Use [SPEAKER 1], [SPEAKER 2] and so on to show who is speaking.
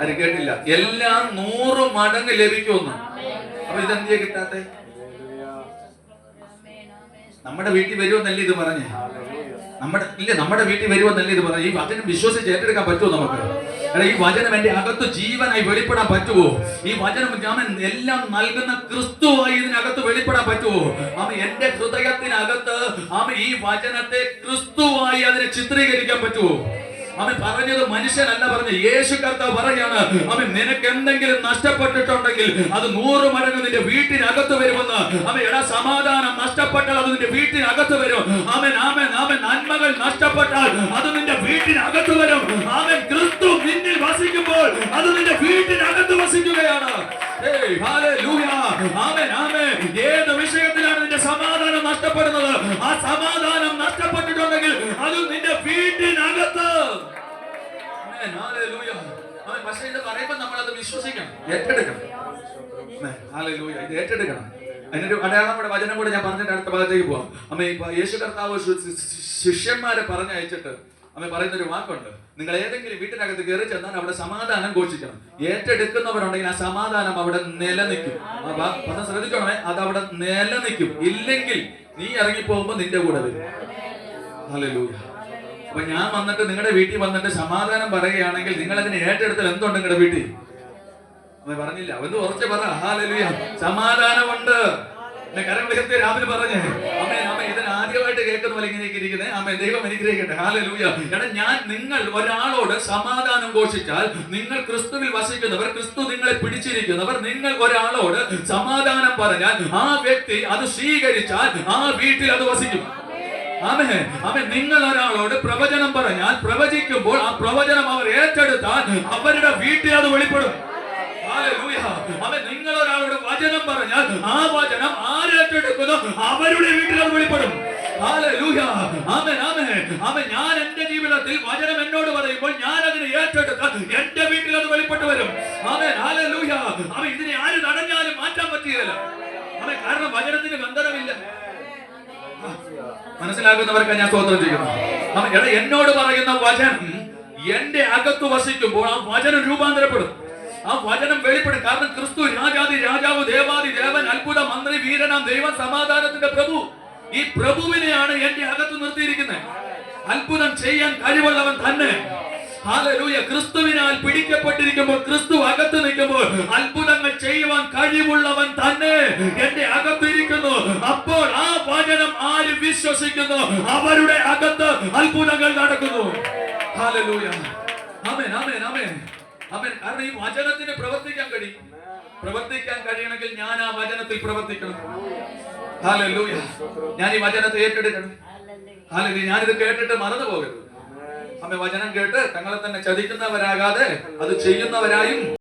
[SPEAKER 1] അത് കേട്ടില്ല. എല്ലാം 100 മടങ്ങ് ലഭിക്കുമെന്ന്. അപ്പൊ ഇതെന്തിയാ കിട്ടാത്തെ? നമ്മുടെ വീട്ടിൽ വരുമെന്നല്ലേ ഇത് പറഞ്ഞേ? നമ്മുടെ വീട്ടിൽ വരുമെന്നല്ലേ ഇത് പറഞ്ഞേ? ഈ വചനം വിശ്വസിച്ച് ഏറ്റെടുക്കാൻ പറ്റുമോ നമുക്ക്? ഈ വചനം എന്റെ അകത്ത് ജീവനായി വെളിപ്പെടാൻ പറ്റുമോ? ഈ വചനം ഞാൻ എല്ലാം നൽകുന്ന ക്രിസ്തുവായി ഇതിനകത്ത് വെളിപ്പെടാൻ പറ്റുമോ? എന്റെ ഹൃദയത്തിനകത്ത് ഈ വചനത്തെ ക്രിസ്തുവായി അതിനെ ചിത്രീകരിക്കാൻ പറ്റുമോ? പറഞ്ഞത് മനുഷ്യനല്ല പറഞ്ഞ യേശു കർത്താവ് പറയാണ്, നിനക്ക് എന്തെങ്കിലും നഷ്ടപ്പെട്ടിട്ടുണ്ടെങ്കിൽ അത് 100 മടങ്ങ് നിന്റെ വീട്ടിനകത്ത് വരുമെന്ന്. എടാ, സമാധാനം നഷ്ടപ്പെട്ടാൽ അത് നിന്റെ വീട്ടിനകത്ത് വരും. നന്മകൾ നഷ്ടപ്പെട്ടാൽ അത് നിന്റെ വീട്ടിനകത്ത് വരും. ക്രിസ്തു നിന്നിൽ വസിക്കുമ്പോൾ അത് നിന്റെ വീട്ടിനകത്ത് വസിക്കുകയാണ്. ഏത് വിഷയത്തിലാണ് നിന്റെ സമാധാനം നഷ്ടപ്പെടുന്നത്? ആ സമാധാനം നഷ്ടപ്പെട്ടിട്ടുണ്ടെങ്കിൽ അത് നിന്റെ വീട്ടിനകത്ത്. പക്ഷേ ഇത് പറയുമ്പോൾ നമ്മളത് വിശ്വസിക്കണം, ഏറ്റെടുക്കണം. ഇത് ഏറ്റെടുക്കണം. അതിനൊരു അടയാളം കൂടെ, വചനം കൂടെ ഞാൻ പറഞ്ഞിട്ട് അടുത്ത ഭാഗത്തേക്ക് പോവാം. യേശു കർത്താവ് ശിഷ്യന്മാരെ പറഞ്ഞയച്ചിട്ട് പറയുന്നൊരു വാക്കുണ്ട്, നിങ്ങൾ ഏതെങ്കിലും വീട്ടിനകത്ത് കയറി ചെന്നാൽ അവിടെ സമാധാനം ഘോഷിക്കണം. ഏറ്റെടുക്കുന്നവരുണ്ടെങ്കിൽ ആ സമാധാനം അവിടെ നിലനിൽക്കും. ശ്രദ്ധിച്ചോണേ, അത് അവിടെ നിലനിൽക്കും. ഇല്ലെങ്കിൽ നീ ഇറങ്ങിപ്പോകുമ്പോ നിന്റെ കൂടെ വരും. ഹല്ലേലൂയ. അപ്പൊ ഞാൻ വന്നിട്ട് നിങ്ങളുടെ വീട്ടിൽ വന്നിട്ട് സമാധാനം പറയുകയാണെങ്കിൽ നിങ്ങൾ അതിന് ഏറ്റെടുത്താൽ എന്തുണ്ട് നിങ്ങളുടെ വീട്ടിൽ? പറഞ്ഞില്ല, അവന് ഉറച്ച് പറ. ഹല്ലേലൂയ. സമാധാനമുണ്ട്. കരം ഉയർത്തി രാവിലെ പറഞ്ഞേ ഇതിന് ആദ്യമായിട്ട് കേൾക്കുന്ന പോലെ ഇങ്ങനെയൊക്കെ ഇരിക്കുന്നേ. ദൈവം അനുഗ്രഹിക്കട്ടെ. ഹല്ലേലൂയ. നിങ്ങൾ ഒരാളോട് സമാധാനം ഘോഷിച്ചാൽ, നിങ്ങൾ ക്രിസ്തുവിൽ വസിക്കുന്നവർ, ക്രിസ്തു നിങ്ങളെ പിടിച്ചിരിക്കുന്നവർ, നിങ്ങൾ ഒരാളോട് സമാധാനം പറഞ്ഞാൽ ആ വ്യക്തി അത് സ്വീകരിച്ചാൽ ആ വീട്ടിൽ അത് വസിക്കും. നിങ്ങൾ ഒരാളോട് പ്രവചനം പറഞ്ഞാൽ, പ്രവചിക്കുമ്പോൾ ആ പ്രവചനം അവർ ഏറ്റെടുത്താൽ അവരുടെ വീട്ടിൽ അത് വെളിപ്പെടും. നിങ്ങൾ ഒരാളോട് വചനം പറഞ്ഞാൽ ആ വചനം ആരേറ്റെടുക്കുന്നു അവരുടെ വീട്ടിൽ അത് വെളിപ്പെടും. ഞാൻ എന്റെ ജീവിതത്തിൽ വചനം എന്നോട് പറയുമ്പോൾ ഞാൻ അതിനെ ഏറ്റെടുത്താൽ എന്റെ വീട്ടിൽ അത് വെളിപ്പെട്ടു വരും. ഇതിനെ ആര് തടഞ്ഞാലും മാറ്റാൻ പറ്റുകയില്ല. കാരണം വചനത്തിന് ബന്ധനമില്ല. മനസ്സിലാക്കുന്നവർക്ക് ഞാൻ സ്തോത്രം ചെയ്യുന്നു. എന്നോട് പറയുന്ന വചനം എന്റെ അകത്ത് വസിക്കുമ്പോൾ ആ വചനം രൂപാന്തരപ്പെടും, ആ വചനം വെളിപ്പെടും. കാരണം ക്രിസ്തു രാജാതി രാജാവ്, ദേവാദി ദേവൻ, അത്ഭുത മന്ത്രി, വീരനാം ദൈവം, സമാധാനത്തിന്റെ പ്രഭു. ഈ പ്രഭുവിനെയാണ് എന്റെ അകത്ത് നിർത്തിയിരിക്കുന്നത്. അത്ഭുതം ചെയ്യാൻ കഴിവുള്ളവൻ തന്നെ. ഹല്ലേലൂയ. ക്രിസ്തുവിനാൽ പിടിക്കപ്പെട്ടിരിക്കുമ്പോൾ, ക്രിസ്തു അകത്ത് നിൽക്കുമ്പോൾ അത്ഭുതങ്ങൾ ചെയ്യുവാൻ കഴിവുള്ളവൻ തന്നെ എന്റെ അകത്തിരിക്കുന്നു. അപ്പോൾ ആ വചനം ആര് വിശ്വസിക്കുന്നു അവരുടെ അകത്ത് അത്ഭുതങ്ങൾ നടക്കുന്നു. ഹല്ലേലൂയ. ആമേൻ, ആമേൻ, ആമേൻ, ആമേൻ. കാരണം ഈ വചനത്തിന് പ്രവർത്തിക്കാൻ കഴിയണമെങ്കിൽ ഞാൻ ആ വചനത്തിൽ പ്രവർത്തിക്കണം. ഹല്ലേലൂയ. ഞാൻ ഈ വചനത്തെ ഏറ്റെടുക്കണം. ഹല്ലേലൂയ. ഞാനിത് കേട്ടിട്ട് മറന്നു പോകരുത്. വചനം കേട്ട് തങ്ങളെ തന്നെ ചതിക്കുന്നവരാകാതെ അത് ചെയ്യുന്നവരായും